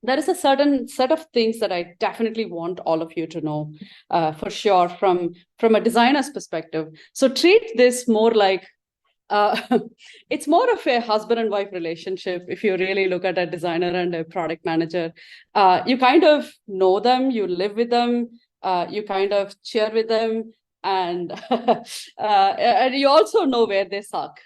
there is a certain set of things that I definitely want all of you to know, for sure, from a designer's perspective. So treat this more like uh, it's more of a husband and wife relationship. If you really look at a designer and a product manager, you kind of know them, you live with them, you kind of cheer with them, and and you also know where they suck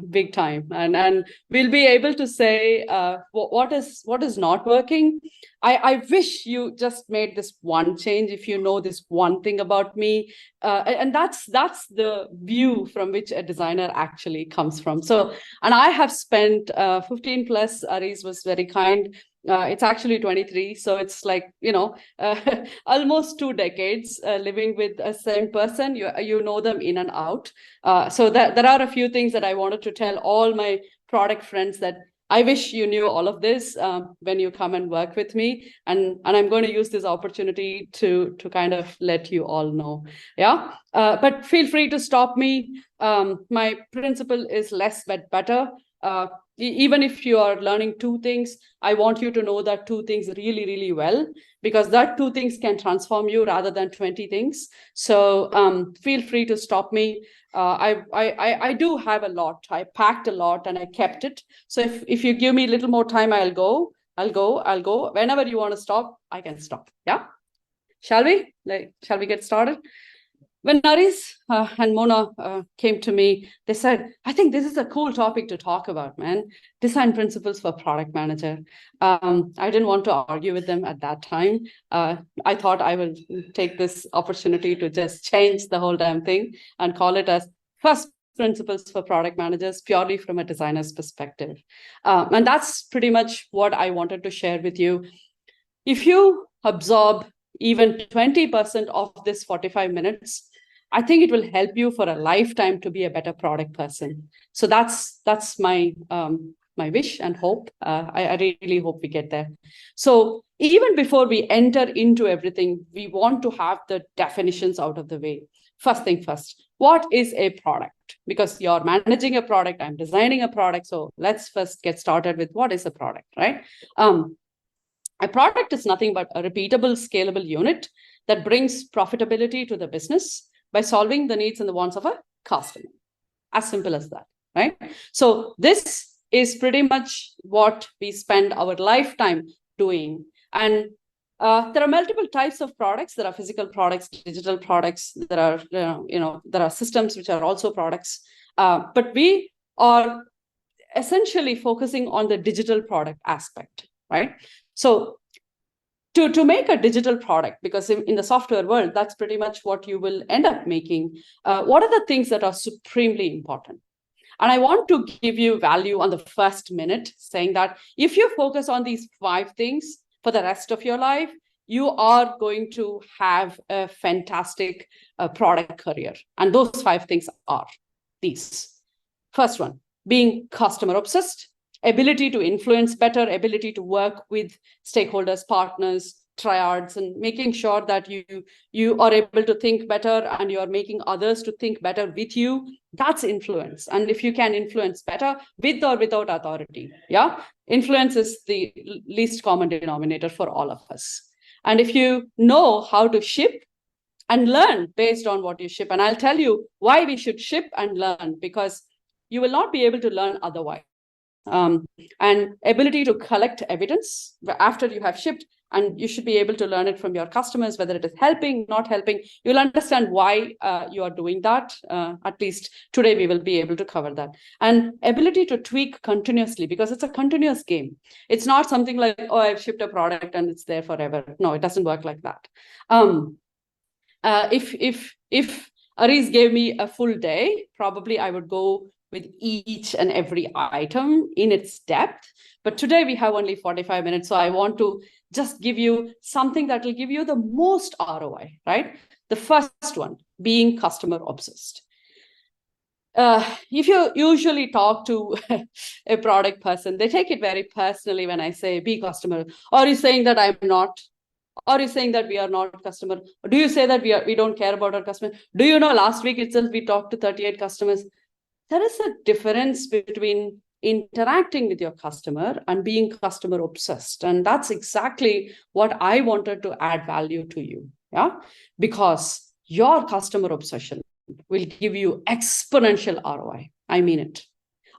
big time, and we'll be able to say what is not working. I wish you just made this one change if you know this one thing about me, and that's the view from which a designer actually comes from. So, and I have spent 15 plus. Aris was very kind. It's actually 23, so it's like, almost 2 decades living with a same person. You know them in and out. So that there are a few things that I wanted to tell all my product friends, that I wish you knew all of this when you come and work with me, and I'm going to use this opportunity to kind of let you all know. Yeah, but feel free to stop me. My principle is less but better. Even if you are learning two things, I want you to know that two things really, really well, because that two things can transform you rather than 20 things. So feel free to stop me. I do have a lot. I packed a lot and I kept it. So if you give me a little more time, I'll go. Whenever you want to stop, I can stop. Yeah. Shall we? Shall we get started? When Naris and Mona came to me, they said, I think this is a cool topic to talk about, man. Design principles for product manager. I didn't want to argue with them at that time. I thought I will take this opportunity to just change the whole damn thing and call it as first principles for product managers, purely from a designer's perspective. And that's pretty much what I wanted to share with you. If you absorb even 20% of this 45 minutes, I think it will help you for a lifetime to be a better product person. So that's my my wish and hope. I really hope we get there. So even before we enter into everything, we want to have the definitions out of the way. First thing first, what is a product? Because you're managing a product, I'm designing a product. So let's first get started with what is a product, right? A product is nothing but a repeatable, scalable unit that brings profitability to the business by solving the needs and the wants of a customer. As simple as that, right? So this is pretty much what we spend our lifetime doing. And there are multiple types of products. There are physical products, digital products. There are, there are systems which are also products. But we are essentially focusing on the digital product aspect, right? So to make a digital product, because in the software world, that's pretty much what you will end up making. What are the things that are supremely important? And I want to give you value on the first minute, saying that if you focus on these 5 things for the rest of your life, you are going to have a fantastic product career. And those 5 things are these. First one, being customer obsessed, ability to influence better, ability to work with stakeholders, partners, triads, and making sure that you are able to think better and you are making others to think better with you. That's influence. And if you can influence better with or without authority, yeah, influence is the least common denominator for all of us. And if you know how to ship and learn based on what you ship, and I'll tell you why we should ship and learn, because you will not be able to learn otherwise. And ability to collect evidence after you have shipped, and you should be able to learn it from your customers, whether it is helping, not helping. You'll understand why you are doing that. At least today we will be able to cover that. And ability to tweak continuously, because it's a continuous game. It's not something like, oh, I've shipped a product and it's there forever. No, it doesn't work like that. If Aris gave me a full day, probably I would go with each and every item in its depth. But today we have only 45 minutes. So I want to just give you something that will give you the most ROI, right? The first one, being customer obsessed. If you usually talk to a product person, they take it very personally when I say be customer. Or are you saying that I'm not? Or are you saying that we are not customer? Or do you say that we don't care about our customer? Do you know last week itself we talked to 38 customers? There is a difference between interacting with your customer and being customer obsessed. And that's exactly what I wanted to add value to you. Yeah, because your customer obsession will give you exponential ROI. I mean it.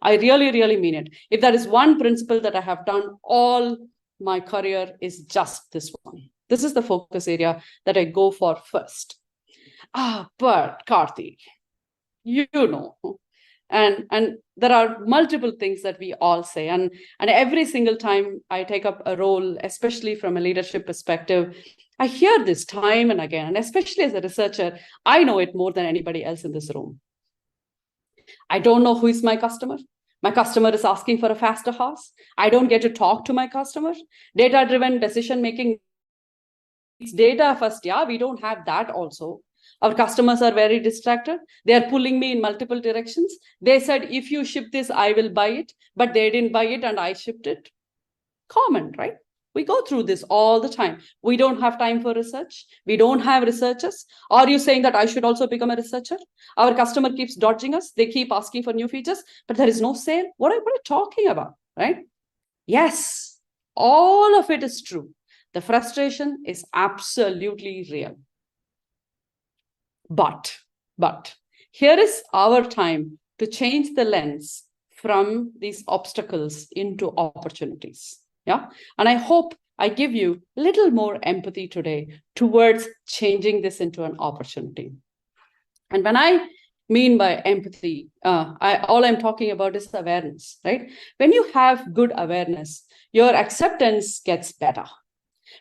I really, really mean it. If there is one principle that I have done all my career, is just this one. This is the focus area that I go for first. But Karthi, you know, and there are multiple things that we all say, and every single time I take up a role, especially from a leadership perspective, I hear this time and again, and especially as a researcher, I know it more than anybody else in this room. I don't know who is my customer. My customer is asking for a faster horse. I don't get to talk to my customer. Data-driven decision making, it's data first. Yeah, we don't have that also. Our customers are very distracted. They are pulling me in multiple directions. They said, if you ship this, I will buy it. But they didn't buy it and I shipped it. Common, right? We go through this all the time. We don't have time for research. We don't have researchers. Are you saying that I should also become a researcher? Our customer keeps dodging us. They keep asking for new features, but there is no sale. What are you talking about, right? Yes, all of it is true. The frustration is absolutely real. But here is our time to change the lens from these obstacles into opportunities. Yeah. And I hope I give you a little more empathy today towards changing this into an opportunity. And when I mean by empathy, all I'm talking about is awareness, right? When you have good awareness, your acceptance gets better.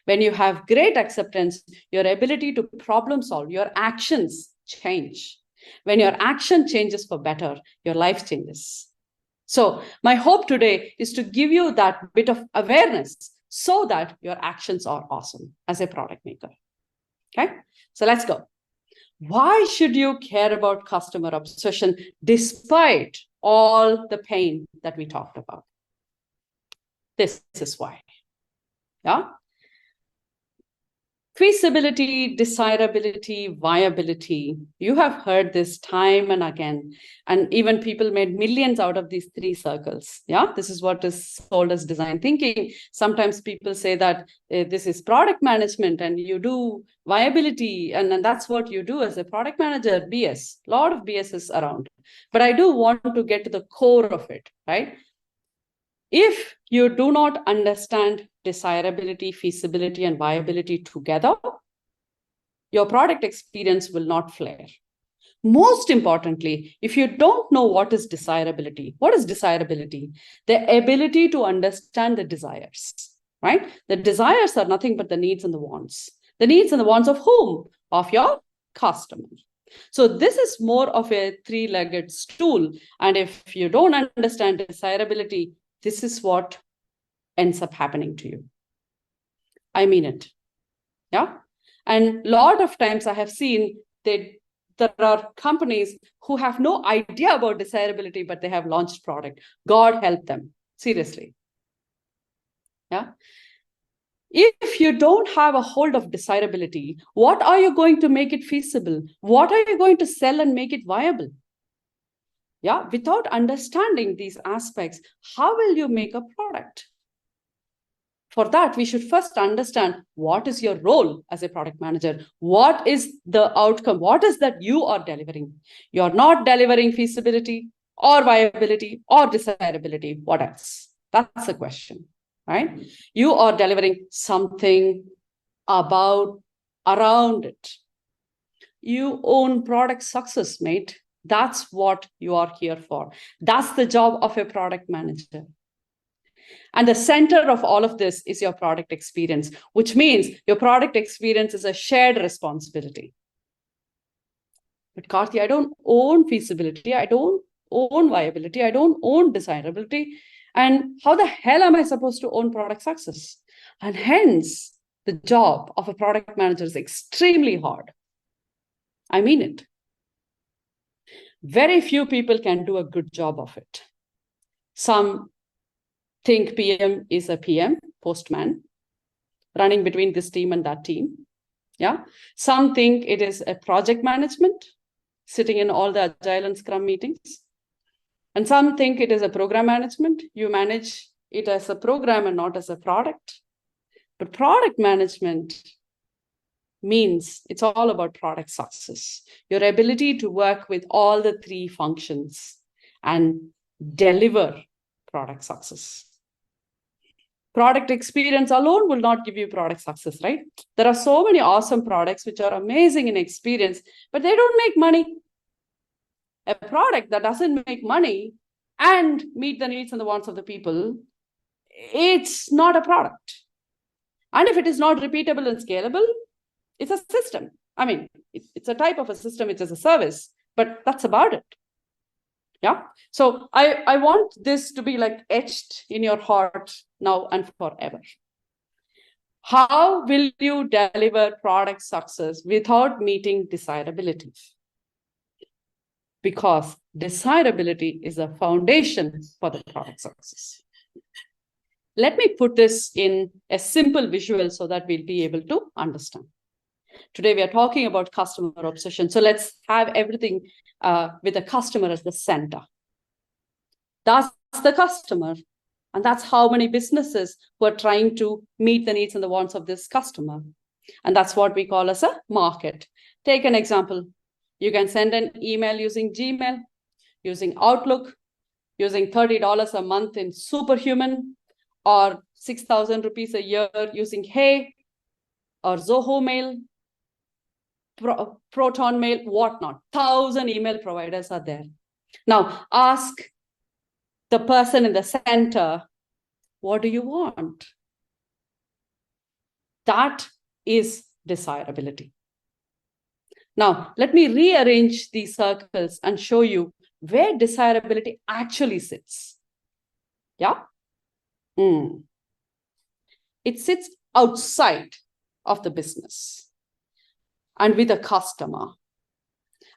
When you have great acceptance, your ability to problem solve, your actions change. When your action changes for better, your life changes. So my hope today is to give you that bit of awareness so that your actions are awesome as a product maker. Okay, so let's go. Why should you care about customer obsession despite all the pain that we talked about? This is why. Yeah. Feasibility, desirability, viability. You have heard this time and again. And even people made millions out of these three circles. Yeah, this is what is sold as design thinking. Sometimes people say that this is product management and you do viability. And that's what you do as a product manager. BS. A lot of BS is around. But I do want to get to the core of it, right? If you do not understand desirability, feasibility, and viability together, your product experience will not flare. Most importantly, if you don't know what is desirability? The ability to understand the desires, right? The desires are nothing but the needs and the wants. The needs and the wants of whom? Of your customer. So this is more of a three-legged stool. And if you don't understand desirability, this is what ends up happening to you. I mean it. Yeah. And a lot of times I have seen that there are companies who have no idea about desirability, but they have launched product. God help them. Seriously. Yeah. If you don't have a hold of desirability, what are you going to make it feasible? What are you going to sell and make it viable? Yeah, without understanding these aspects, how will you make a product? For that, we should first understand what is your role as a product manager. What is the outcome? What is that you are delivering? You're not delivering feasibility or viability or desirability. What else? That's the question, right? You are delivering something around it. You own product success, mate. That's what you are here for. That's the job of a product manager. And the center of all of this is your product experience, which means your product experience is a shared responsibility. But Karthi, I don't own feasibility. I don't own viability. I don't own desirability. And how the hell am I supposed to own product success? And hence, the job of a product manager is extremely hard. I mean it. Very few people can do a good job of it. Some think PM is a PM, postman, running between this team and that team. Yeah. Some think it is a project management, sitting in all the Agile and Scrum meetings. And some think it is a program management. You manage it as a program and not as a product. But product management means it's all about product success. Your ability to work with all the three functions and deliver product success. Product experience alone will not give you product success, right? There are so many awesome products which are amazing in experience, but they don't make money. A product that doesn't make money and meet the needs and the wants of the people, it's not a product. And if it is not repeatable and scalable, it's a system. I mean, it's a type of a system, it is a service, but that's about it. Yeah. So I want this to be like etched in your heart now and forever. How will you deliver product success without meeting desirability? Because desirability is a foundation for the product success. Let me put this in a simple visual so that we'll be able to understand. Today, we are talking about customer obsession. So let's have everything with the customer as the center. That's the customer. And that's how many businesses who are trying to meet the needs and the wants of this customer. And that's what we call as a market. Take an example. You can send an email using Gmail, using Outlook, using $30 a month in Superhuman, or 6,000 rupees a year using Hey, or Zoho Mail, Proton Mail, whatnot. 1,000 email providers are there. Now, ask the person in the center, what do you want? That is desirability. Now, let me rearrange these circles and show you where desirability actually sits. Yeah? It sits outside of the business and with a customer.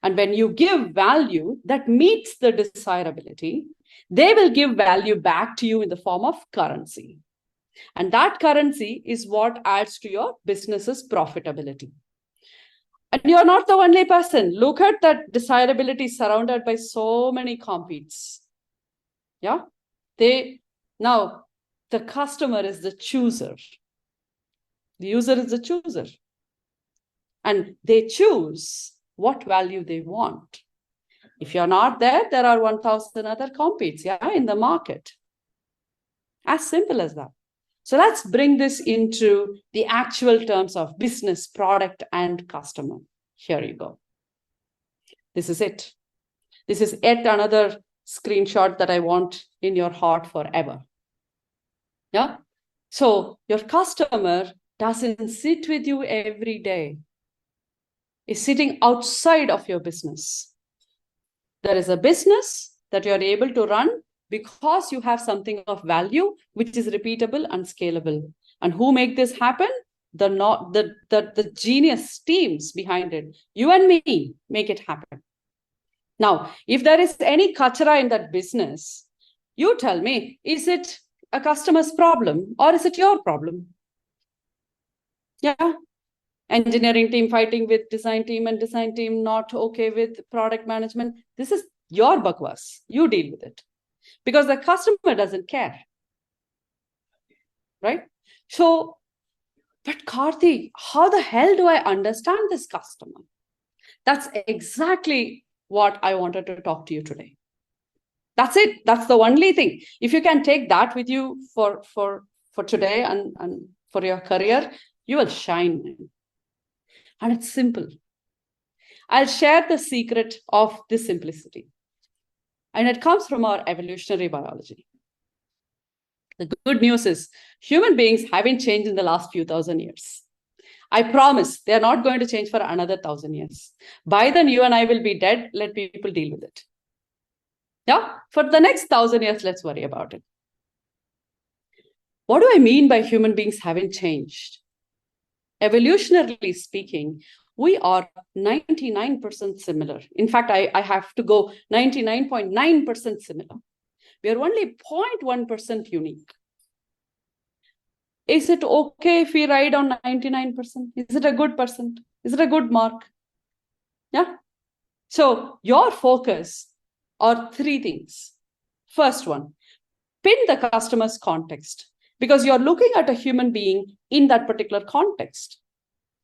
And when you give value that meets the desirability, they will give value back to you in the form of currency. And that currency is what adds to your business's profitability. And you're not the only person. Look at that desirability surrounded by so many competes. Yeah. Now, the customer is the chooser. The user is the chooser. And they choose what value they want. If you're not there, there are 1,000 other competes, in the market. As simple as that. So let's bring this into the actual terms of business, product, and customer. Here you go. This is it. This is yet another screenshot that I want in your heart forever. Yeah. So your customer doesn't sit with you every day. It's sitting outside of your business. There is a business that you're able to run because you have something of value, which is repeatable and scalable. And who make this happen? The genius teams behind it. You and me make it happen. Now, if there is any kachara in that business, you tell me, is it a customer's problem or is it your problem? Yeah. Engineering team fighting with design team and design team not okay with product management. This is your bakwas. You deal with it because the customer doesn't care. Right? So, but Karthi, how the hell do I understand this customer? That's exactly what I wanted to talk to you today. That's it. That's the only thing. If you can take that with you for today and for your career, you will shine. And it's simple. I'll share the secret of this simplicity. And it comes from our evolutionary biology. The good news is human beings haven't changed in the last few thousand years. I promise they're not going to change for another 1,000 years. By then, you and I will be dead. Let people deal with it. Yeah, for the next 1,000 years, let's worry about it. What do I mean by human beings haven't changed? Evolutionarily speaking, we are 99% similar. In fact, I have to go 99.9% similar. We are only 0.1% unique. Is it okay if we ride on 99%? Is it a good percent? Is it a good mark? Yeah. So your focus are three things. First one, pin the customer's context, because you're looking at a human being in that particular context.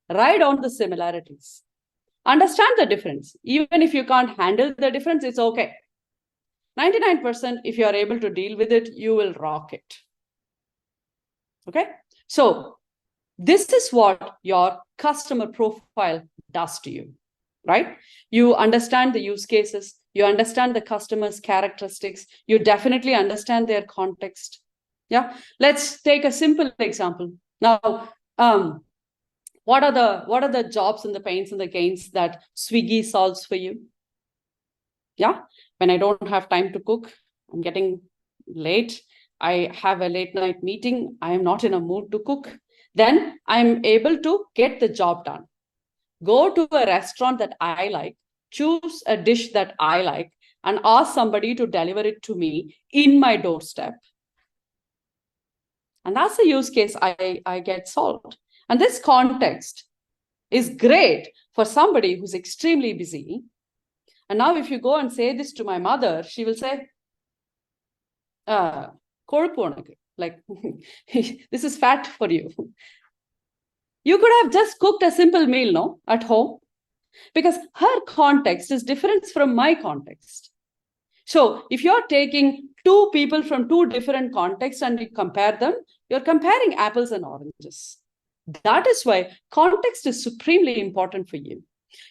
Write down the similarities. Understand the difference. Even if you can't handle the difference, it's okay. 99%, if you are able to deal with it, you will rock it. Okay? So this is what your customer profile does to you, right? You understand the use cases, you understand the customer's characteristics, you definitely understand their context. Yeah, let's take a simple example. Now, what are the jobs and the pains and the gains that Swiggy solves for you? Yeah, when I don't have time to cook, I'm getting late, I have a late night meeting, I am not in a mood to cook, then I'm able to get the job done. Go to a restaurant that I like, choose a dish that I like, and ask somebody to deliver it to me in my doorstep. And that's the use case I get solved. And this context is great for somebody who's extremely busy. And now if you go and say this to my mother, she will say, like, this is fat for you. You could have just cooked a simple meal, no, at home, because her context is different from my context. So if you're taking two people from two different contexts and you compare them, you're comparing apples and oranges. That is why context is supremely important for you.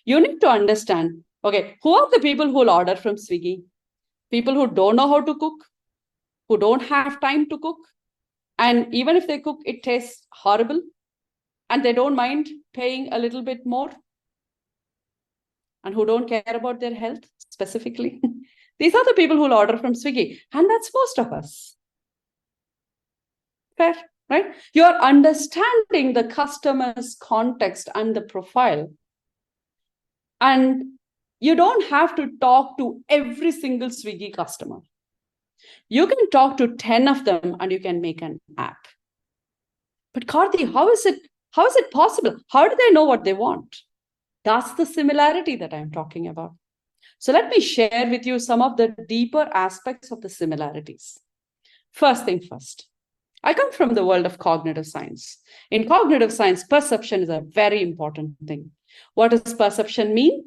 You need to understand, okay, who are the people who will order from Swiggy? People who don't know how to cook, who don't have time to cook, and even if they cook, it tastes horrible, and they don't mind paying a little bit more, and who don't care about their health specifically. These are the people who will order from Swiggy, and that's most of us. Fair, right? You're understanding the customer's context and the profile, and you don't have to talk to every single Swiggy customer. You can talk to 10 of them and you can make an app. But Karthi, how is it possible? How do they know what they want? That's the similarity that I'm talking about. So let me share with you some of the deeper aspects of the similarities. First thing first, I come from the world of cognitive science. In cognitive science, perception is a very important thing. What does perception mean?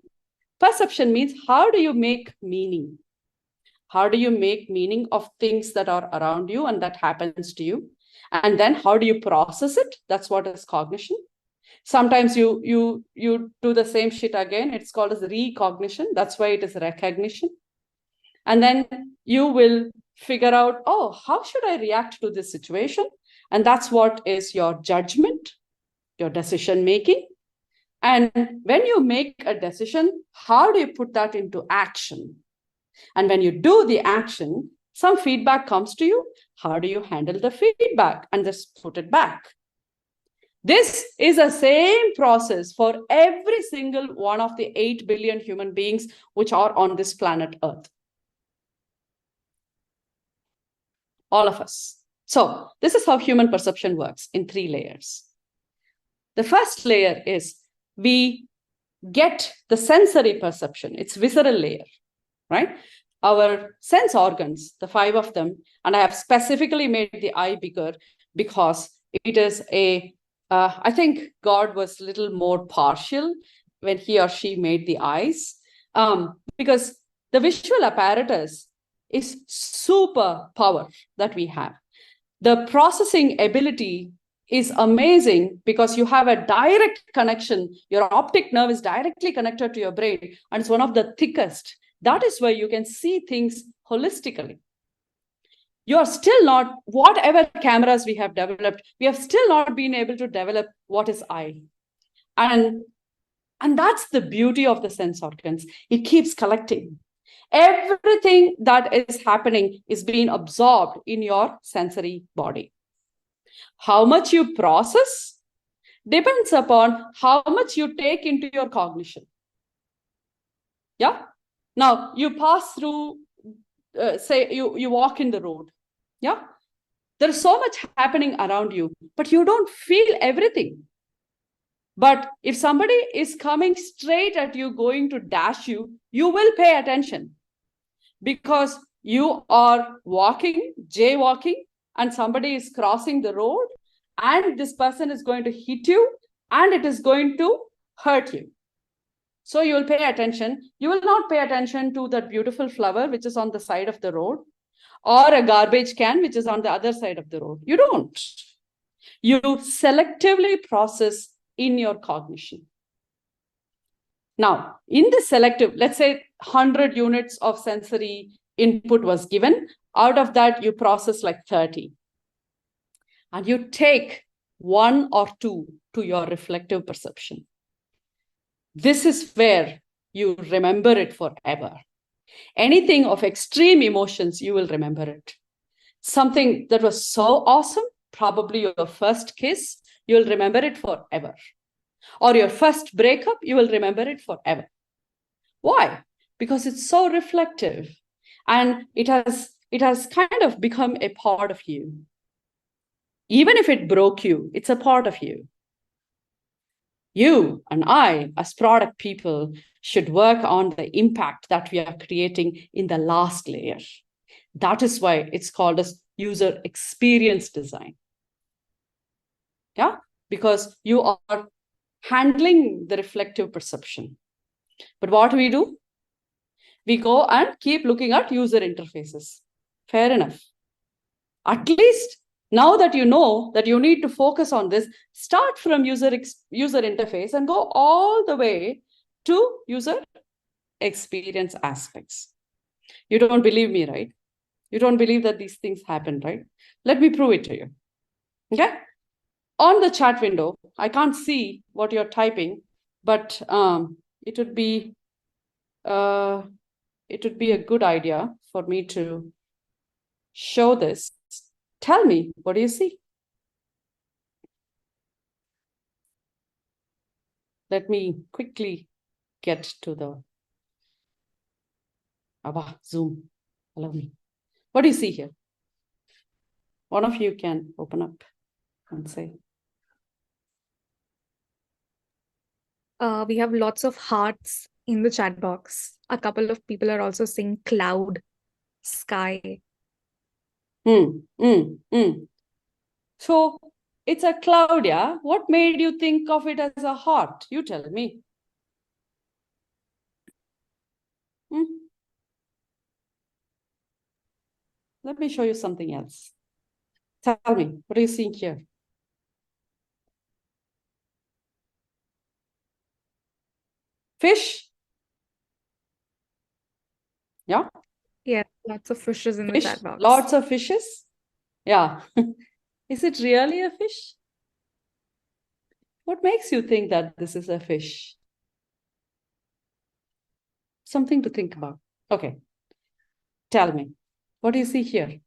Perception means how do you make meaning? How do you make meaning of things that are around you and that happens to you? And then how do you process it? That's what is cognition. Sometimes you do the same shit again. It's called as recognition. That's why it is recognition. And then you will figure out, oh, how should I react to this situation? And that's what is your judgment, your decision making. And when you make a decision, how do you put that into action? And when you do the action, some feedback comes to you. How do you handle the feedback and just put it back? This is the same process for every single one of the 8 billion human beings which are on this planet Earth. All of us. So this is how human perception works in 3 layers. The first layer is we get the sensory perception. It's visceral layer, right? Our sense organs, the 5 of them, and I have specifically made the eye bigger because it is I think God was a little more partial when he or she made the eyes, because the visual apparatus is super power that we have. The processing ability is amazing because you have a direct connection. Your optic nerve is directly connected to your brain, and it's one of the thickest. That is where you can see things holistically. You're still not, whatever cameras we have developed, we have still not been able to develop what is eye. And that's the beauty of the sense organs. It keeps collecting. Everything that is happening is being absorbed in your sensory body. How much you process depends upon how much you take into your cognition. Yeah. Now you pass through, say you walk in the road. Yeah. There's so much happening around you, but you don't feel everything. But if somebody is coming straight at you, going to dash you, you will pay attention because you are walking, jaywalking, and somebody is crossing the road, and this person is going to hit you, and it is going to hurt you. So you will pay attention. You will not pay attention to that beautiful flower which is on the side of the road, or a garbage can which is on the other side of the road. You don't. You selectively process in your cognition. Now, in the selective, let's say 100 units of sensory input was given. Out of that, you process like 30. And you take 1 or 2 to your reflective perception. This is where you remember it forever. Anything of extreme emotions, you will remember it. Something that was so awesome, probably your first kiss, you will remember it forever. Or your first breakup, you will remember it forever. Why? Because it's so reflective, and it has kind of become a part of you. Even if it broke you, it's a part of you. You and I, as product people, should work on the impact that we are creating in the last layer. That is why it's called as user experience design. Yeah, because you are handling the reflective perception. But what do? We go and keep looking at user interfaces. Fair enough. At least now that you know that you need to focus on this, start from user interface and go all the way to user experience aspects. You don't believe me, right? You don't believe that these things happen, right? Let me prove it to you. Okay? On the chat window, I can't see what you're typing, but it would be a good idea for me to show this. Tell me, what do you see? Let me quickly get to the Zoom. Allow me. What do you see here? One of you can open up and say. We have lots of hearts in the chat box. A couple of people are also saying cloud, sky. So it's a cloud, yeah? What made you think of it as a heart? You tell me. Let me show you something else. Tell me, what are you seeing here? Fish? Yeah? Yeah, lots of fishes in the chat box. Lots of fishes? Yeah. Is it really a fish? What makes you think that this is a fish? Something to think about. Okay. Tell me, what do you see here?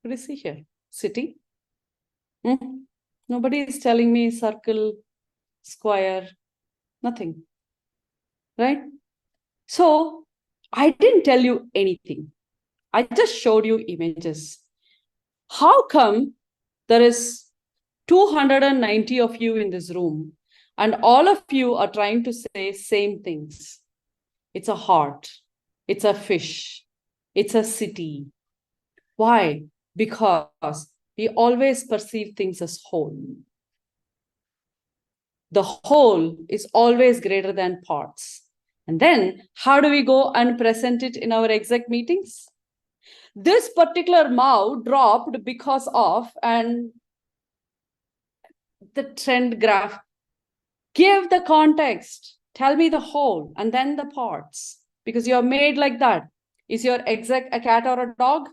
What do you see here? City? Nobody is telling me circle, square, nothing. Right? So I didn't tell you anything. I just showed you images. How come there is 290 of you in this room and all of you are trying to say same things? It's a heart. It's a fish. It's a city. Why? Because we always perceive things as whole. The whole is always greater than parts. And then how do we go and present it in our exec meetings? This particular MAU dropped because of, and the trend graph. Give the context. Tell me the whole and then the parts, because you're made like that. Is your exec a cat or a dog?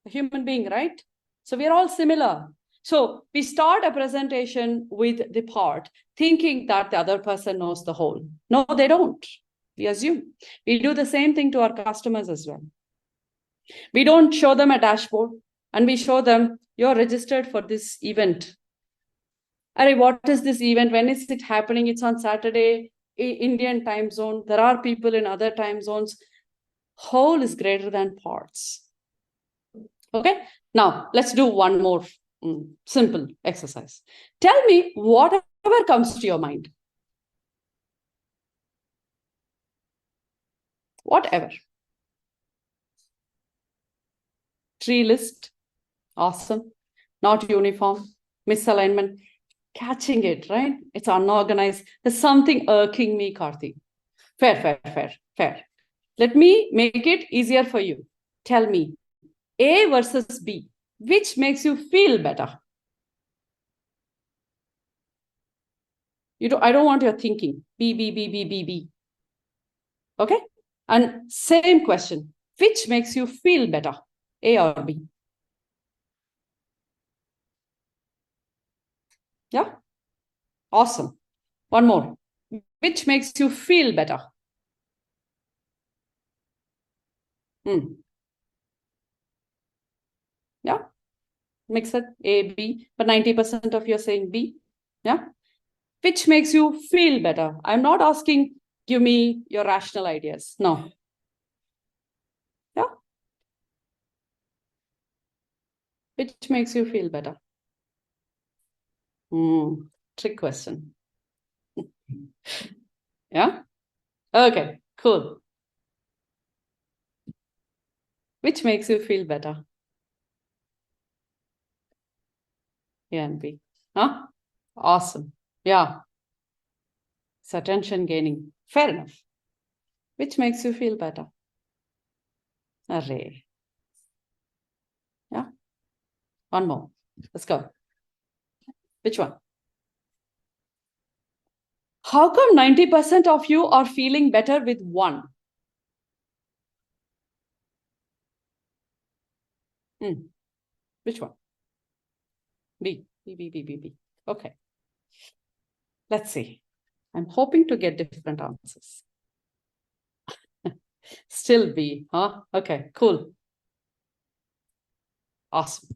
A human being, right? So we're all similar. So we start a presentation with the part, thinking that the other person knows the whole. No, they don't. We assume. We do the same thing to our customers as well. We don't show them a dashboard and we show them, you're registered for this event. What is this event? When is it happening? It's on Saturday, Indian time zone. There are people in other time zones. Whole is greater than parts. Okay, now let's do one more Simple exercise. Tell me whatever comes to your mind. Whatever. Tree list. Awesome. Not uniform. Misalignment. Catching it, right? It's unorganized. There's something irking me, Karthi. Fair. Let me make it easier for you. Tell me, A versus B, which makes you feel better? I don't want your thinking. B. Okay? And same question. Which makes you feel better? A or B? Yeah? Awesome. One more. Which makes you feel better? Yeah? Mix it A, B, but 90% of you are saying B. Yeah? Which makes you feel better? I'm not asking, give me your rational ideas. No. Yeah? Which makes you feel better? Trick question. Yeah? Okay, cool. Which makes you feel better? A and B. Huh? Awesome. Yeah. It's attention gaining. Fair enough. Which makes you feel better? Array. Yeah. One more. Let's go. Which one? How come 90% of you are feeling better with one? Which one? B. Okay. Let's see. I'm hoping to get different answers. Still B, huh? Okay, cool. Awesome.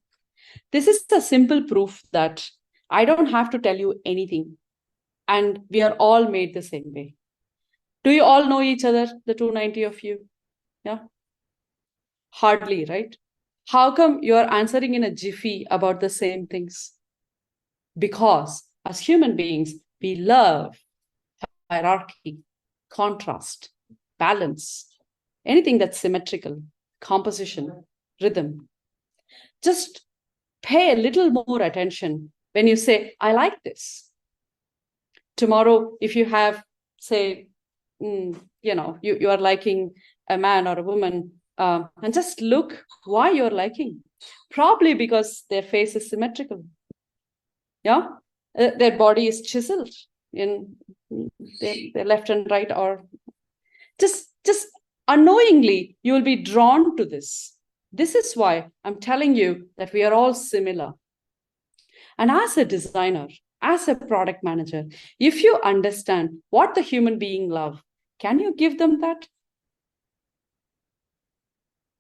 This is a simple proof that I don't have to tell you anything. And we are all made the same way. Do you all know each other, the 290 of you? Yeah? Hardly, right? How come you're answering in a jiffy about the same things? Because as human beings, we love hierarchy, contrast, balance, anything that's symmetrical, composition, rhythm. Just pay a little more attention when you say, I like this. Tomorrow, if you have, say, you are liking a man or a woman, and just look why you're liking. Probably because their face is symmetrical. Yeah, their body is chiseled in their left and right, or just unknowingly you will be drawn to this. This is why I'm telling you that we are all similar. And as a designer, as a product manager, if you understand what the human being love, can you give them that?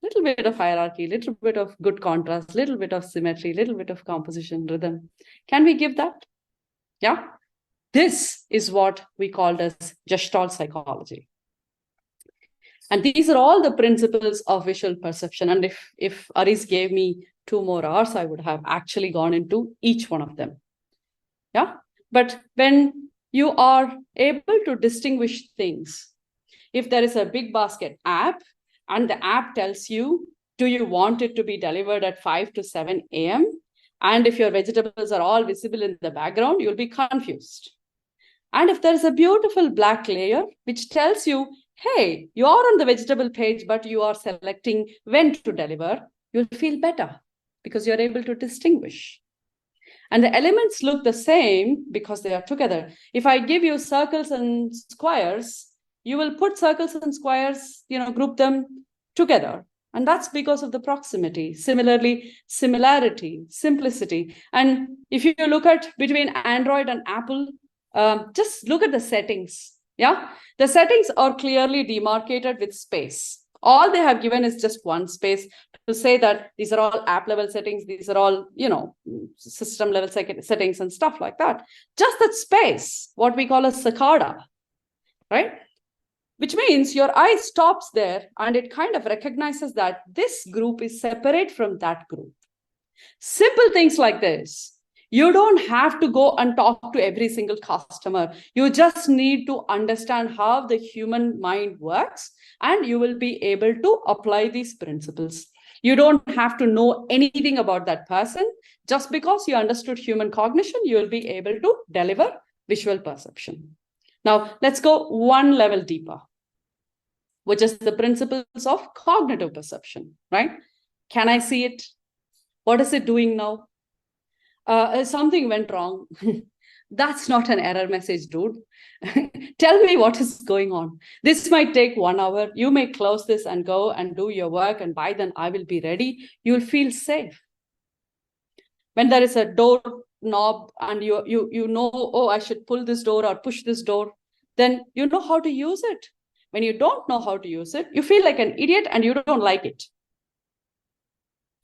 Little bit of hierarchy, little bit of good contrast, little bit of symmetry, little bit of composition, rhythm. Can we give that? Yeah. This is what we called as Gestalt psychology. And these are all the principles of visual perception. And if Aris gave me 2 more hours, I would have actually gone into each one of them. Yeah. But when you are able to distinguish things, if there is a big basket app and the app tells you, do you want it to be delivered at 5 to 7 a.m.? And if your vegetables are all visible in the background, you'll be confused. And if there's a beautiful black layer, which tells you, hey, you are on the vegetable page, but you are selecting when to deliver, you'll feel better because you're able to distinguish. And the elements look the same because they are together. If I give you circles and squares, you will put circles and squares, group them together. And that's because of the proximity. Similarly, similarity, simplicity. And if you look at between Android and Apple, just look at the settings. Yeah, the settings are clearly demarcated with space. All they have given is just one space to say that these are all app level settings. These are all, system level settings and stuff like that. Just that space, what we call a cicada, right? Which means your eye stops there and it kind of recognizes that this group is separate from that group. Simple things like this. You don't have to go and talk to every single customer. You just need to understand how the human mind works, and you will be able to apply these principles. You don't have to know anything about that person. Just because you understood human cognition, you will be able to deliver visual perception. Now, let's go one level deeper, which is the principles of cognitive perception, right? Can I see it? What is it doing now? Something went wrong. That's not an error message, dude. Tell me what is going on. This might take 1 hour. You may close this and go and do your work, and by then I will be ready. You'll feel safe. When there is a door knob and you know, oh, I should pull this door or push this door, then you know how to use it. When you don't know how to use it, you feel like an idiot and you don't like it.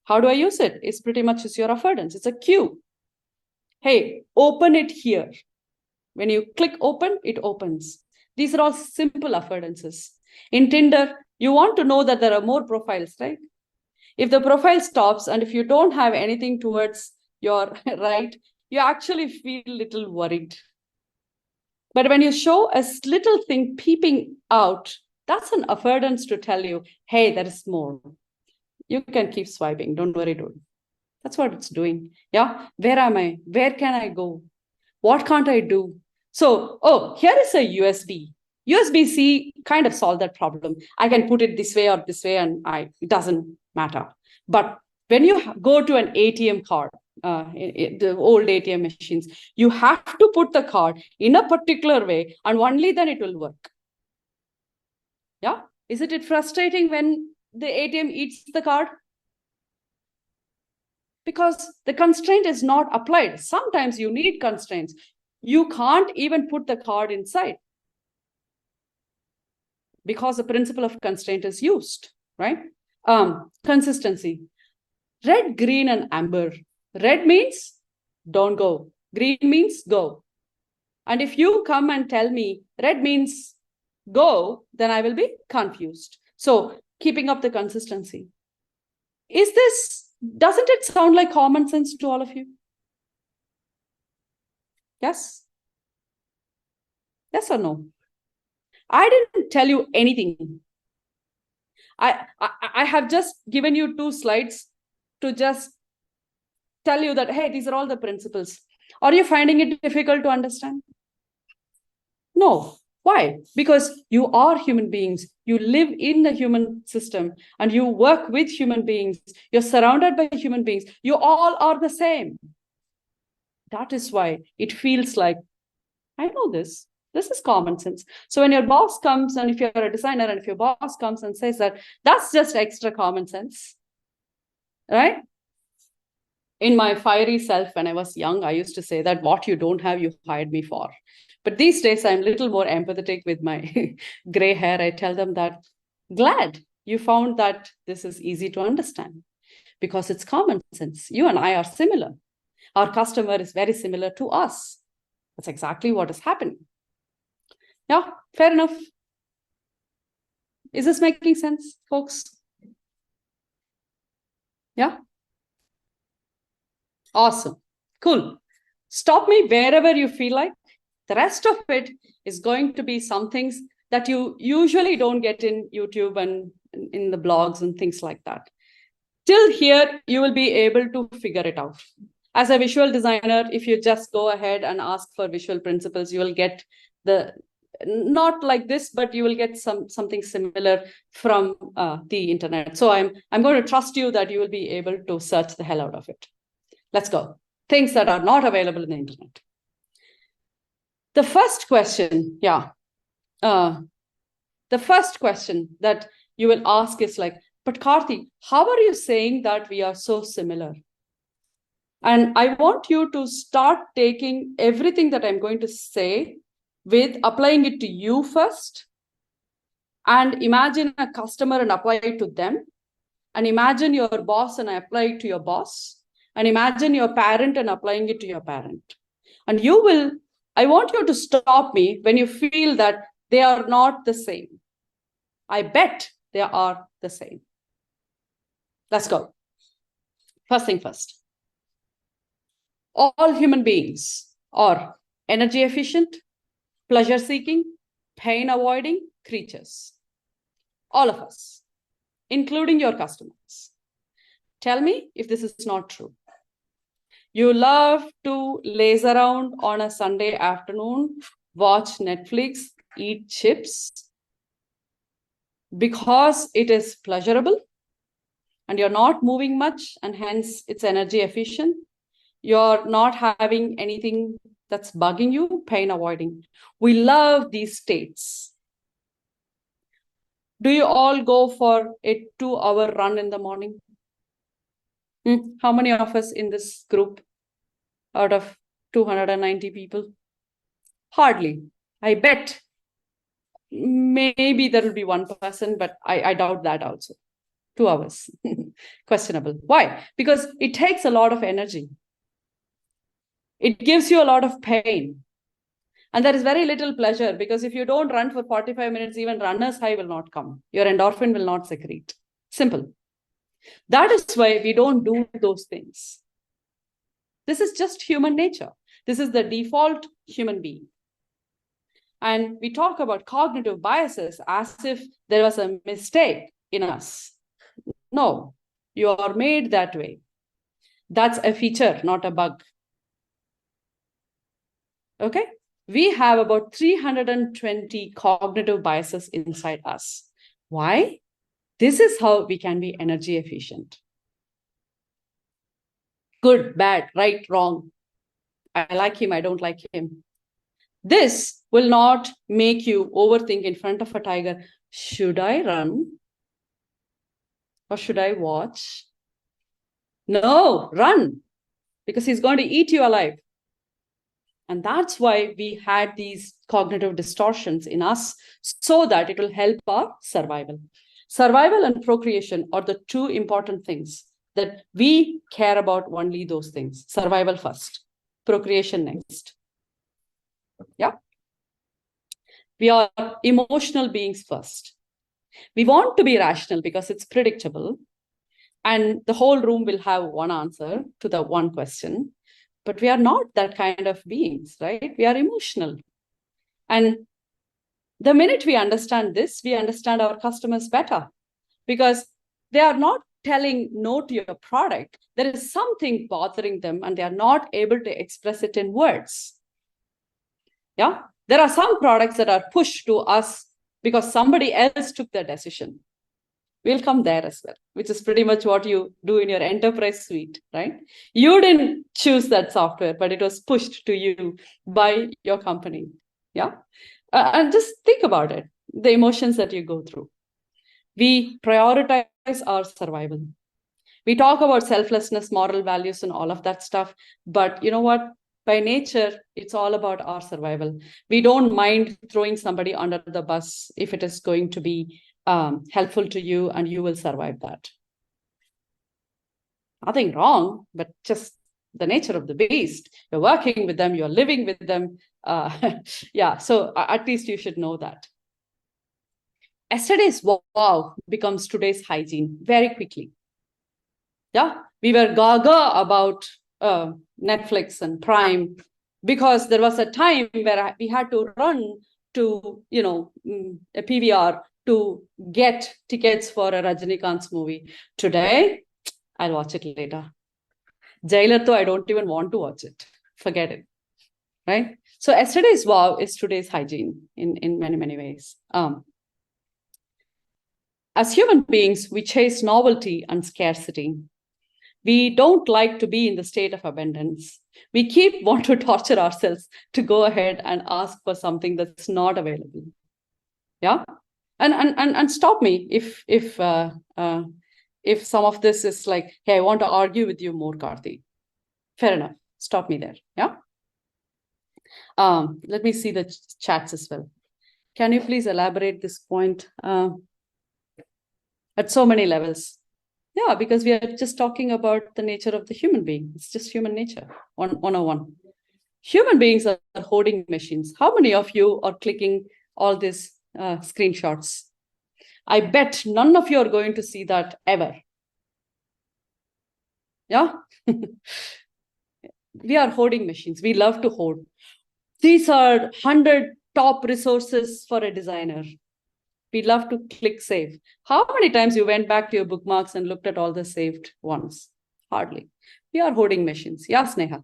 How do I use it? It's pretty much your affordance. It's a cue. Hey, open it here. When you click open, it opens. These are all simple affordances. In Tinder, you want to know that there are more profiles, right? If the profile stops and if you don't have anything towards your right, you actually feel a little worried. But when you show a little thing peeping out, that's an affordance to tell you, hey, there is more. You can keep swiping. Don't worry, dude. That's what it's doing. Yeah. Where am I? Where can I go? What can't I do? So, oh, here is a USB. USB-C kind of solved that problem. I can put it this way or this way, and it doesn't matter. But when you go to an ATM card, the old ATM machines, you have to put the card in a particular way, and only then it will work. Yeah. Isn't it frustrating when the ATM eats the card? Because the constraint is not applied. Sometimes you need constraints. You can't even put the card inside because the principle of constraint is used, right? Consistency. Red, green, and amber. Red means don't go. Green means go. And if you come and tell me red means go, then I will be confused. So keeping up the consistency. Doesn't it sound like common sense to all of you? Yes? Yes or no? I didn't tell you anything. I have just given you 2 slides to just tell you that, hey, these are all the principles. Are you finding it difficult to understand? No. Why? Because you are human beings. You live in the human system and you work with human beings. You're surrounded by human beings. You all are the same. That is why it feels like, I know this. This is common sense. So when your boss comes, and if you're a designer, and if your boss comes and says that, that's just extra common sense, right? In my fiery self, when I was young, I used to say that what you don't have, you hired me for. But these days, I'm a little more empathetic with my gray hair. I tell them that, glad you found that this is easy to understand because it's common sense. You and I are similar. Our customer is very similar to us. That's exactly what is happening. Yeah, fair enough. Is this making sense, folks? Yeah. Awesome. Cool. Stop me wherever you feel like. The rest of it is going to be some things that you usually don't get in YouTube and in the blogs and things like that. Till here, you will be able to figure it out. As a visual designer, if you just go ahead and ask for visual principles, you will get not like this, but you will get something similar from the internet. So I'm going to trust you that you will be able to search the hell out of it. Let's go. Things that are not available in the internet. The first question, the first question that you will ask is like, but Karthi, how are you saying that we are so similar? And I want you to start taking everything that I'm going to say with applying it to you first. And imagine a customer and apply it to them. And imagine your boss and apply it to your boss. And imagine your parent and applying it to your parent. And I want you to stop me when you feel that they are not the same. I bet they are the same. Let's go. First thing first. All human beings are energy efficient, pleasure seeking, pain avoiding creatures. All of us, including your customers. Tell me if this is not true. You love to laze around on a Sunday afternoon, watch Netflix, eat chips because it is pleasurable and you're not moving much and hence it's energy efficient. You're not having anything that's bugging you, pain avoiding. We love these states. Do you all go for a 2-hour run in the morning? How many of us in this group out of 290 people? Hardly. I bet maybe there will be one person, but I doubt that also. 2 hours. Questionable. Why? Because it takes a lot of energy. It gives you a lot of pain. And there is very little pleasure because if you don't run for 45 minutes, even runner's high will not come. Your endorphin will not secrete. Simple. That is why we don't do those things. This is just human nature. This is the default human being. And we talk about cognitive biases as if there was a mistake in us. No, you are made that way. That's a feature, not a bug. Okay? We have about 320 cognitive biases inside us. Why? This is how we can be energy efficient. Good, bad, right, wrong. I like him, I don't like him. This will not make you overthink in front of a tiger. Should I run? Or should I watch? No, run, because he's going to eat you alive. And that's why we had these cognitive distortions in us so that it will help our survival. Survival and procreation are the two important things that we care about, only those things. Survival first, procreation next. Yeah. We are emotional beings first. We want to be rational because it's predictable. And the whole room will have one answer to the one question. But we are not that kind of beings, right? We are emotional. And the minute we understand this, we understand our customers better because they are not telling no to your product. There is something bothering them and they are not able to express it in words. Yeah. There are some products that are pushed to us because somebody else took the decision. We'll come there as well, which is pretty much what you do in your enterprise suite, right? You didn't choose that software, but it was pushed to you by your company. Yeah. And just think about it, the emotions that you go through. We prioritize our survival. We talk about selflessness, moral values, and all of that stuff. But you know what? By nature, it's all about our survival. We don't mind throwing somebody under the bus if it is going to be helpful to you and you will survive that. Nothing wrong, but just the nature of the beast. You're working with them, you're living with them. Yeah, so at least you should know that. Yesterday's wow becomes today's hygiene very quickly. Yeah, we were gaga about Netflix and Prime because there was a time where we had to run to, a PVR to get tickets for a Rajinikanth's movie. Today, I'll watch it later. Jailer, though, I don't even want to watch it. Forget it. Right? So yesterday's wow is today's hygiene in many, many ways. As human beings, we chase novelty and scarcity. We don't like to be in the state of abundance. We keep want to torture ourselves to go ahead and ask for something that's not available. Yeah, and stop me if some of this is like, hey, I want to argue with you more, Karthi. Fair enough. Stop me there. Yeah. Let me see the chats as well. Can you please elaborate this point at so many levels? Yeah, because we are just talking about the nature of the human being. It's just human nature, 101. Human beings are hoarding machines. How many of you are clicking all these screenshots? I bet none of you are going to see that ever. Yeah? we are hoarding machines. We love to hoard. These are 100 top resources for a designer. We love to click save. How many times you went back to your bookmarks and looked at all the saved ones? Hardly. We are hoarding machines. Yeah, Sneha.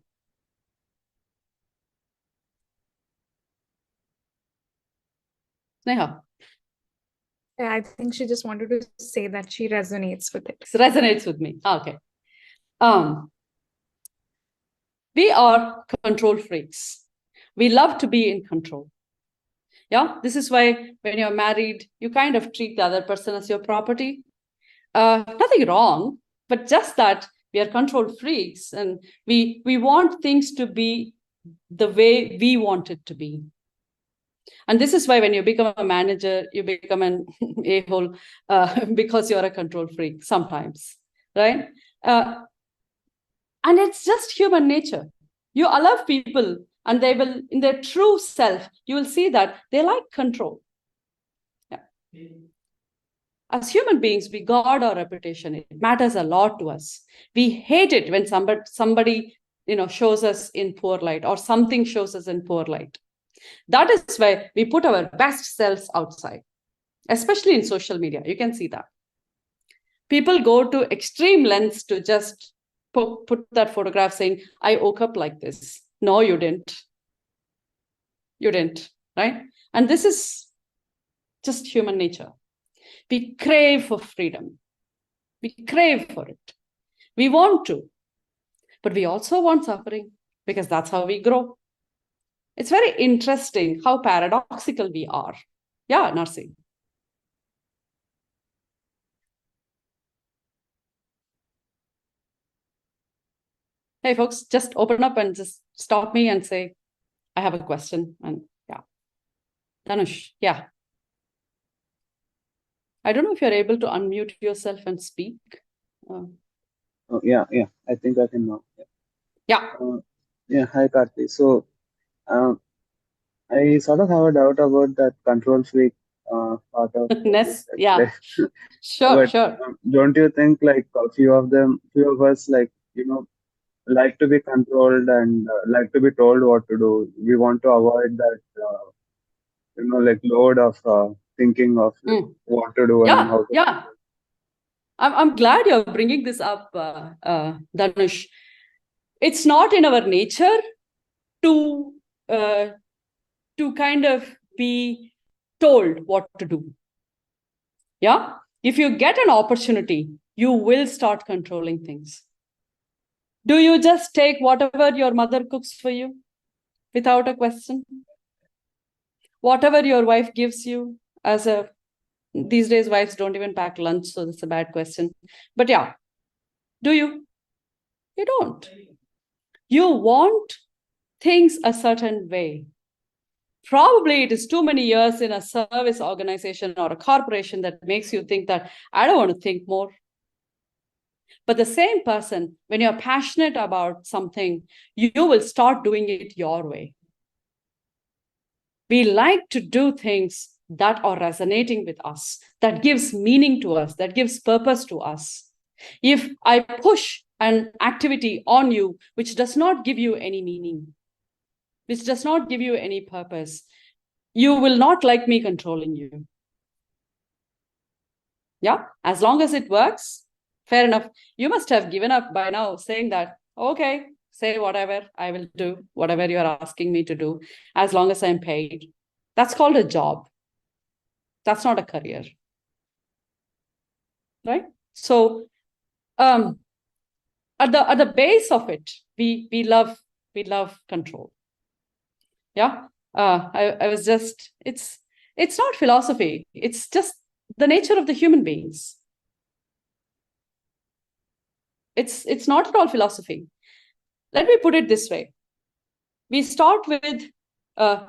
Sneha. Yeah, I think she just wanted to say that she resonates with it. It resonates with me. Okay. We are control freaks. We love to be in control. Yeah, this is why when you're married, you kind of treat the other person as your property. Nothing wrong, but just that we are control freaks and we want things to be the way we want it to be. And this is why when you become a manager, you become an a-hole because you're a control freak sometimes, right? And it's just human nature. You allow people and they will, in their true self, you will see that they like control. Yeah. As human beings, we guard our reputation. It matters a lot to us. We hate it when somebody shows us in poor light or something shows us in poor light. That is why we put our best selves outside, especially in social media. You can see that. People go to extreme lengths to just put that photograph saying, I woke up like this. No, you didn't. You didn't, right? And this is just human nature. We crave for freedom. We crave for it. We want to, but we also want suffering because that's how we grow. It's very interesting how paradoxical we are. Yeah, Narsi. Hey, folks, just open up and just stop me and say, I have a question. And yeah. Dhanush, yeah. I don't know if you're able to unmute yourself and speak. Yeah. I think I can now. Yeah. Yeah. Hi, Karthi. So, I sort of have a doubt about that control freak part of Ness, yeah. Sure, but, sure. Don't you think like a few of us, like, like to be controlled and like to be told what to do? We want to avoid that, like load of thinking of what to do and how to. Yeah. I'm glad you're bringing this up, Dhanush. It's not in our nature to kind of be told what to do. Yeah. If you get an opportunity, you will start controlling things. Do you just take whatever your mother cooks for you without a question? Whatever your wife gives you these days, wives don't even pack lunch, so that's a bad question. But yeah, do you? You don't. You want things a certain way. Probably it is too many years in a service organization or a corporation that makes you think that I don't want to think more. But the same person, when you're passionate about something, you will start doing it your way. We like to do things that are resonating with us, that gives meaning to us, that gives purpose to us. If I push an activity on you, which does not give you any meaning, which does not give you any purpose, you will not like me controlling you. Yeah, as long as it works, fair enough. You must have given up by now saying that, okay, say whatever, I will do whatever you're asking me to do, as long as I'm paid. That's called a job. That's not a career. Right? So at the base of it, we love control. Yeah. I was just, it's not philosophy. It's just the nature of the human beings. It's not at all philosophy. Let me put it this way. We start with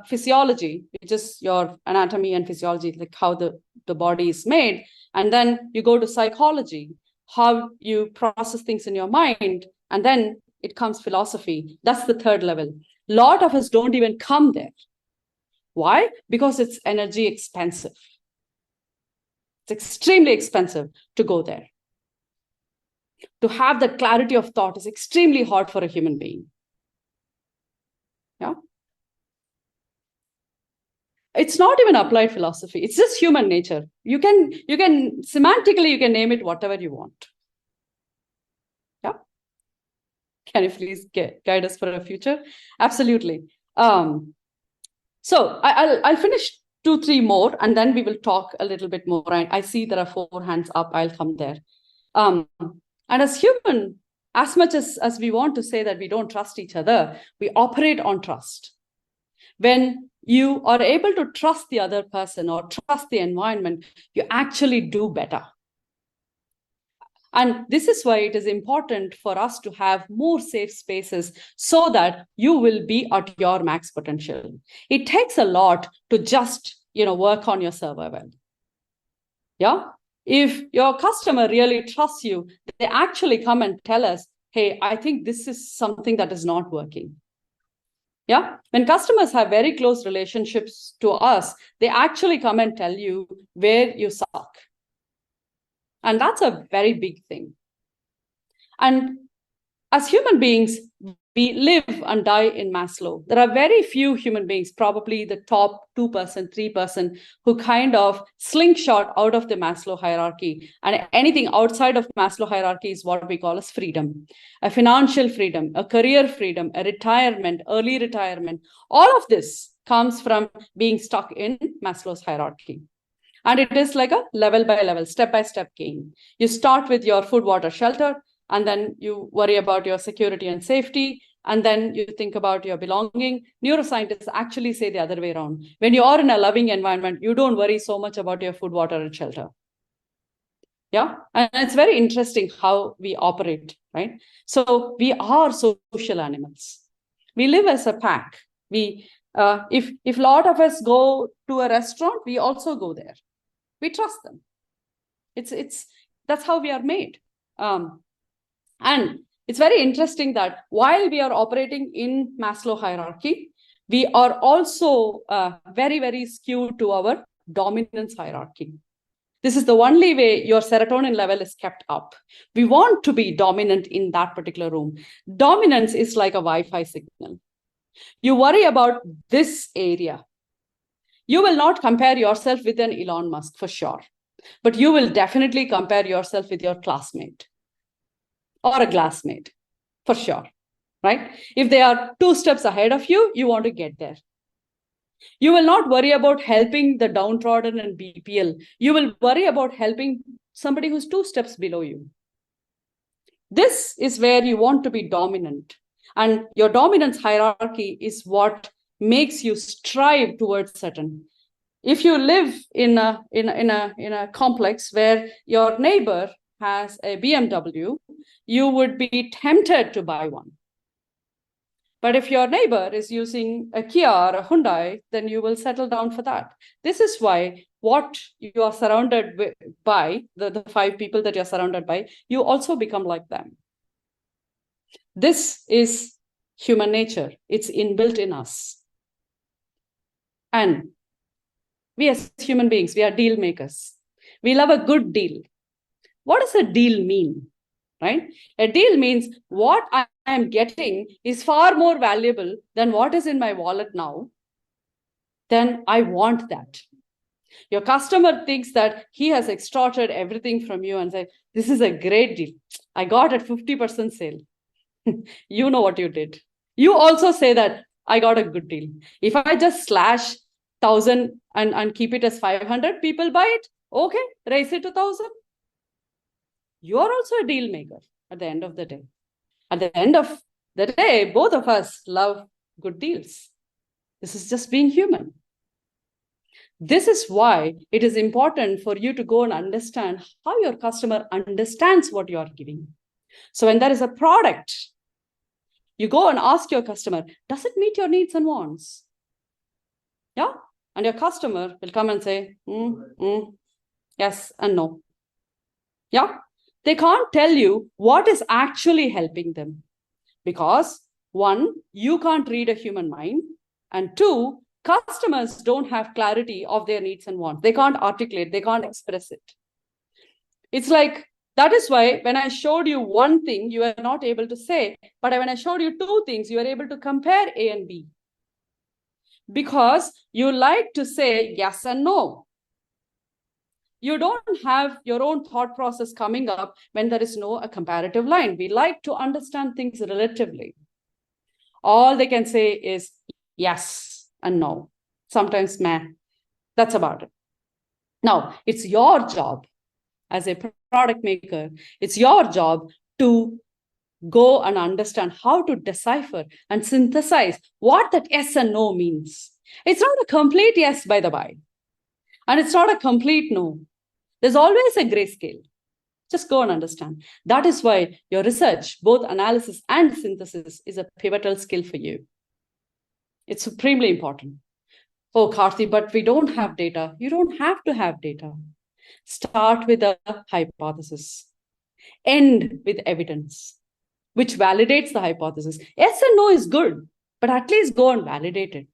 physiology, which is your anatomy and physiology, like how the body is made. And then you go to psychology, how you process things in your mind. And then it comes philosophy. That's the third level. A lot of us don't even come there. Why? Because it's energy expensive. It's extremely expensive to go there. To have that clarity of thought is extremely hard for a human being. Yeah. It's not even applied philosophy. It's just human nature. You can semantically, you can name it whatever you want. Yeah. Can you please guide us for a future? Absolutely. So I'll finish 2-3 more, and then we will talk a little bit more. I see there are 4 hands up. I'll come there. And as human, as much as we want to say that we don't trust each other, we operate on trust. When you are able to trust the other person or trust the environment, you actually do better. And this is why it is important for us to have more safe spaces so that you will be at your max potential. It takes a lot to just, work on your survival. Yeah. If your customer really trusts you, they actually come and tell us, hey, I think this is something that is not working. Yeah. When customers have very close relationships to us, they actually come and tell you where you suck. And that's a very big thing. And as human beings, we live and die in Maslow. There are very few human beings, probably the top 2%, 3%, who kind of slingshot out of the Maslow hierarchy. And anything outside of Maslow hierarchy is what we call as freedom, a financial freedom, a career freedom, a retirement, early retirement. All of this comes from being stuck in Maslow's hierarchy. And it is like a level by level, step by step game. You start with your food, water, shelter, and then you worry about your security and safety, and then you think about your belonging. Neuroscientists actually say the other way around. When you are in a loving environment, you don't worry so much about your food, water, and shelter. Yeah, and it's very interesting how we operate, right? So we are social animals. We live as a pack. If a lot of us go to a restaurant, we also go there. We trust them. That's how we are made. And it's very interesting that while we are operating in Maslow hierarchy, we are also very, very skewed to our dominance hierarchy. This is the only way your serotonin level is kept up. We want to be dominant in that particular room. Dominance is like a Wi-Fi signal. You worry about this area. You will not compare yourself with an Elon Musk for sure, but you will definitely compare yourself with your classmate or a classmate for sure, right? If they are 2 steps ahead of you, you want to get there. You will not worry about helping the downtrodden and BPL. You will worry about helping somebody who's 2 steps below you. This is where you want to be dominant. And your dominance hierarchy is what makes you strive towards certain. If you live in a complex where your neighbor has a BMW, you would be tempted to buy one. But if your neighbor is using a Kia or a Hyundai, then you will settle down for that. This is why what you are surrounded by, the 5 people that you're surrounded by, you also become like them. This is human nature. It's inbuilt in us. And we as human beings, we are deal makers. We love a good deal. What does a deal mean? Right? A deal means what I am getting is far more valuable than what is in my wallet now. Then I want that. Your customer thinks that he has extorted everything from you and say, this is a great deal. I got at 50% sale. You know what you did. You also say that I got a good deal. If I just slash 1,000 and keep it as 500, people buy it. Okay, raise it to 1,000. You are also a deal maker at the end of the day. At the end of the day, both of us love good deals. This is just being human. This is why it is important for you to go and understand how your customer understands what you are giving. So when there is a product, you go and ask your customer, does it meet your needs and wants? Yeah. And your customer will come and say, yes and no. Yeah. They can't tell you what is actually helping them. Because 1, you can't read a human mind. And 2, customers don't have clarity of their needs and wants. They can't articulate, they can't express it. It's like, that is why when I showed you one thing, you are not able to say, but when I showed you 2 things, you are able to compare A and B. because you like to say yes and no. You don't have your own thought process coming up when there is no a comparative line. We like to understand things relatively. All they can say is yes and no. Sometimes meh. That's about it. Now, it's your job as a product maker, it's your job to go and understand how to decipher and synthesize what that yes and no means. It's not a complete yes, by the by, and it's not a complete no. There's always a grayscale. Just go and understand. That is why your research, both analysis and synthesis, is a pivotal skill for you. It's supremely important. Oh, Karthi, but we don't have data. You don't have to have data. Start with a hypothesis. End with evidence, which validates the hypothesis. Yes and no is good, but at least go and validate it.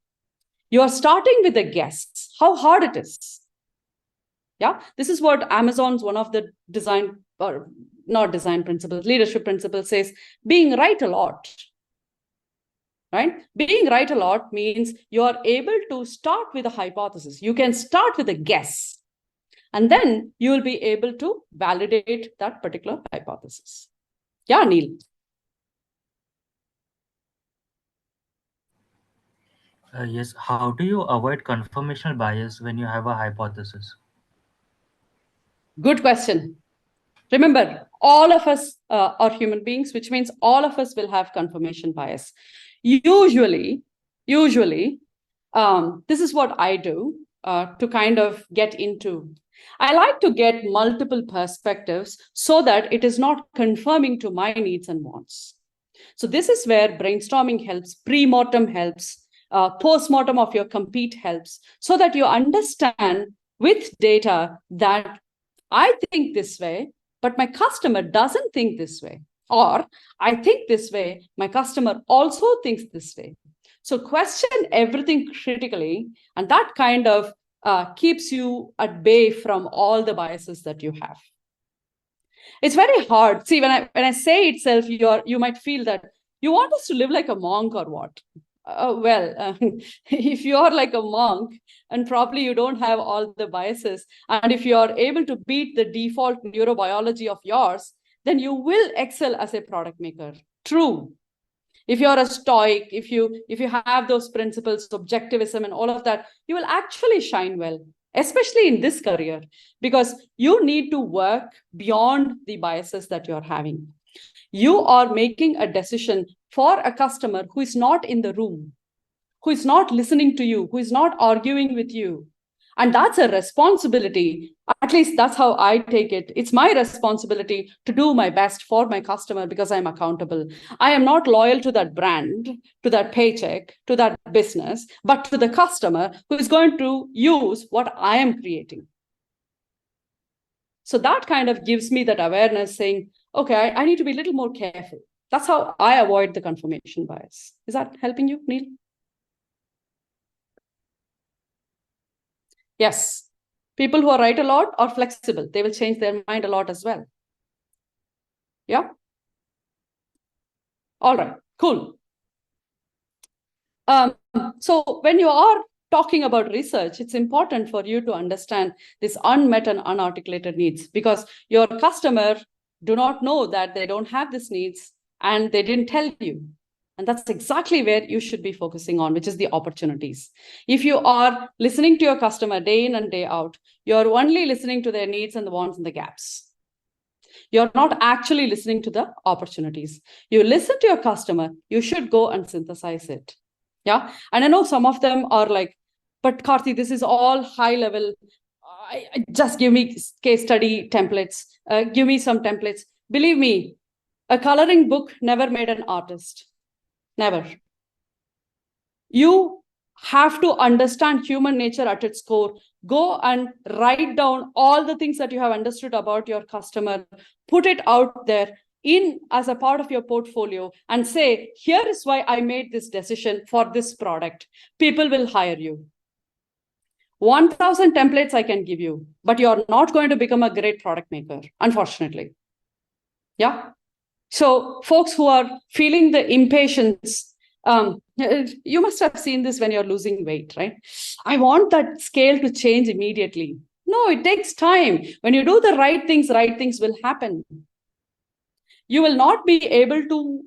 You are starting with a guess, how hard it is. Yeah, this is what Amazon's one of the design, or not design principles, leadership principles says, being right a lot. Right? Being right a lot means you are able to start with a hypothesis. You can start with a guess, and then you will be able to validate that particular hypothesis. Yeah, Neil. Yes, how do you avoid confirmational bias when you have a hypothesis? Good question. Remember, all of us are human beings, which means all of us will have confirmation bias. Usually, this is what I do to kind of get into. I like to get multiple perspectives so that it is not confirming to my needs and wants. So this is where brainstorming helps, pre-mortem helps, post-mortem of your compete helps, so that you understand with data that I think this way, but my customer doesn't think this way. Or I think this way, my customer also thinks this way. So question everything critically, and that kind of keeps you at bay from all the biases that you have. It's very hard. See, when I say itself, you might feel that you want us to live like a monk or what? If you are like a monk and probably you don't have all the biases, and if you are able to beat the default neurobiology of yours, then you will excel as a product maker. True. If you're a stoic, if you have those principles, objectivism and all of that, you will actually shine well, especially in this career, because you need to work beyond the biases that you're having. You are making a decision for a customer who is not in the room, who is not listening to you, who is not arguing with you. And that's a responsibility. At least that's how I take it. It's my responsibility to do my best for my customer because I'm accountable. I am not loyal to that brand, to that paycheck, to that business, but to the customer who is going to use what I am creating. So that kind of gives me that awareness saying, okay, I need to be a little more careful. That's how I avoid the confirmation bias. Is that helping you, Neil? Yes. People who are right a lot are flexible. They will change their mind a lot as well. Yeah. All right, cool. So when you are talking about research, it's important for you to understand this unmet and unarticulated needs, because your customer do not know that they don't have these needs and they didn't tell you. And that's exactly where you should be focusing on, which is the opportunities. If you are listening to your customer day in and day out, you're only listening to their needs and the wants and the gaps. You're not actually listening to the opportunities. You listen to your customer, you should go and synthesize it. Yeah. And I know some of them are like, but Karthi, this is all high level. Just give me case study templates. Give me some templates. Believe me, a coloring book never made an artist. Never. You have to understand human nature at its core. Go and write down all the things that you have understood about your customer. Put it out there in as a part of your portfolio and say, here is why I made this decision for this product. People will hire you. 1,000 templates I can give you, but you're not going to become a great product maker, unfortunately. Yeah. So folks who are feeling the impatience You must have seen this when you're losing weight, right? I want that scale to change immediately. No, it takes time. When you do the right things will happen. You will not be able to,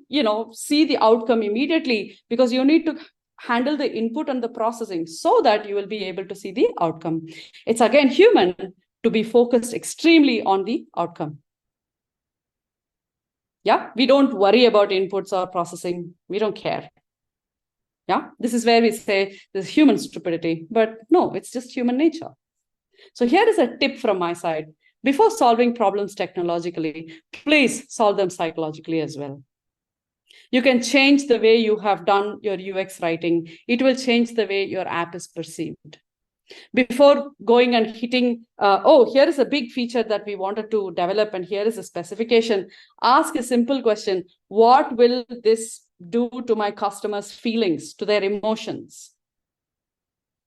see the outcome immediately because you need to handle the input and the processing so that you will be able to see the outcome. It's again human to be focused extremely on the outcome. Yeah, we don't worry about inputs or processing. We don't care. Yeah, this is where we say this human stupidity, but no, it's just human nature. So here is a tip from my side. Before solving problems technologically, please solve them psychologically as well. You can change the way you have done your UX writing. It will change the way your app is perceived. Before going and hitting, here is a big feature that we wanted to develop and here is a specification, ask a simple question. What will this do to my customers' feelings, to their emotions?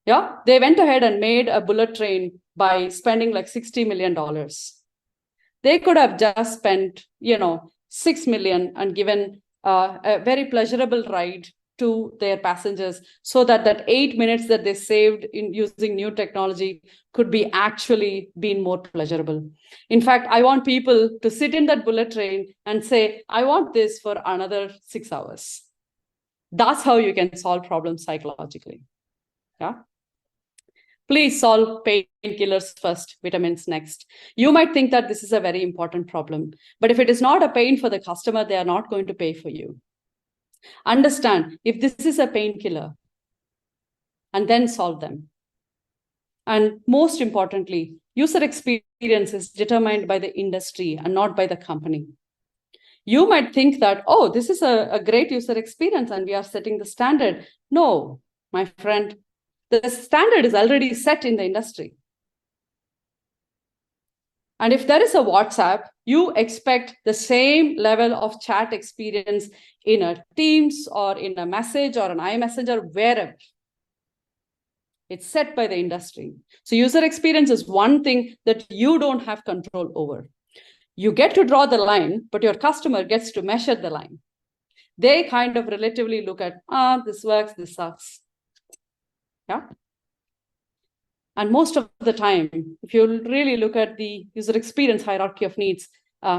Yeah, they went ahead and made a bullet train by spending like $60 million. They could have just spent, $6 million and given a very pleasurable ride to their passengers so that 8 minutes that they saved in using new technology could be actually been more pleasurable. In fact, I want people to sit in that bullet train and say, I want this for another 6 hours. That's how you can solve problems psychologically. Yeah. Please solve painkillers first, vitamins next. You might think that this is a very important problem, but if it is not a pain for the customer, they are not going to pay for you. Understand if this is a painkiller and then solve them. And most importantly, user experience is determined by the industry and not by the company. You might think that, oh, this is a great user experience and we are setting the standard. No, my friend, the standard is already set in the industry. And if there is a WhatsApp, you expect the same level of chat experience in a Teams or in a message or an iMessage or wherever. It's set by the industry. So user experience is one thing that you don't have control over. You get to draw the line, but your customer gets to measure the line. They kind of relatively look at, this works, this sucks. Yeah. And most of the time, if you really look at the user experience hierarchy of needs,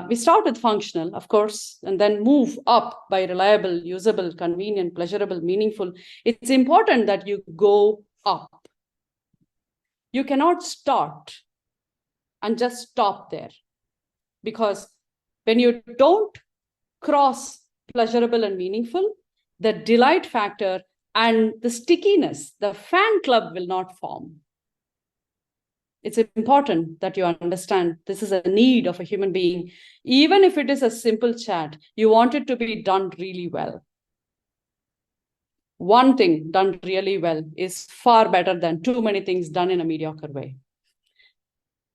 we start with functional, of course, and then move up by reliable, usable, convenient, pleasurable, meaningful. It's important that you go up. You cannot start and just stop there. Because when you don't cross pleasurable and meaningful, the delight factor and the stickiness, the fan club will not form. It's important that you understand this is a need of a human being. Even if it is a simple chat, you want it to be done really well. One thing done really well is far better than too many things done in a mediocre way.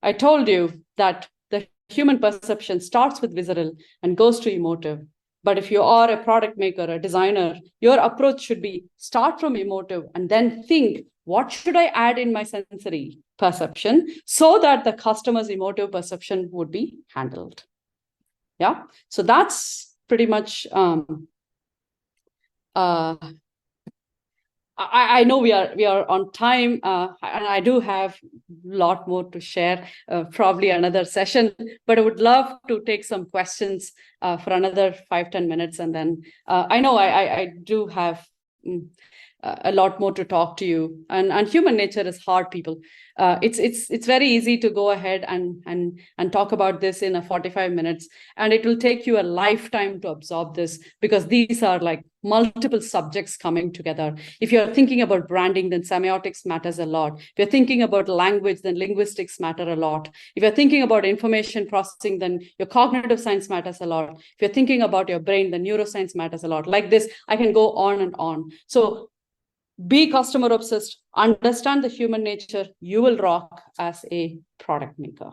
I told you that the human perception starts with visceral and goes to emotive. But if you are a product maker, a designer, your approach should be start from emotive and then think, what should I add in my sensory perception so that the customer's emotive perception would be handled? Yeah, so that's pretty much, I know we are on time, and I do have a lot more to share, probably another session, but I would love to take some questions for another 5-10 minutes. And then I know I do have a lot more to talk to you, and human nature is hard, people. It's very easy to go ahead and talk about this in a 45 minutes, and it will take you a lifetime to absorb this because these are like multiple subjects coming together. If you're thinking about branding, then semiotics matters a lot. If you're thinking about language, then linguistics matter a lot. If you're thinking about information processing, then your cognitive science matters a lot. If you're thinking about your brain, then neuroscience matters a lot. Like this, I can go on and on. So be customer obsessed, understand the human nature, you will rock as a product maker.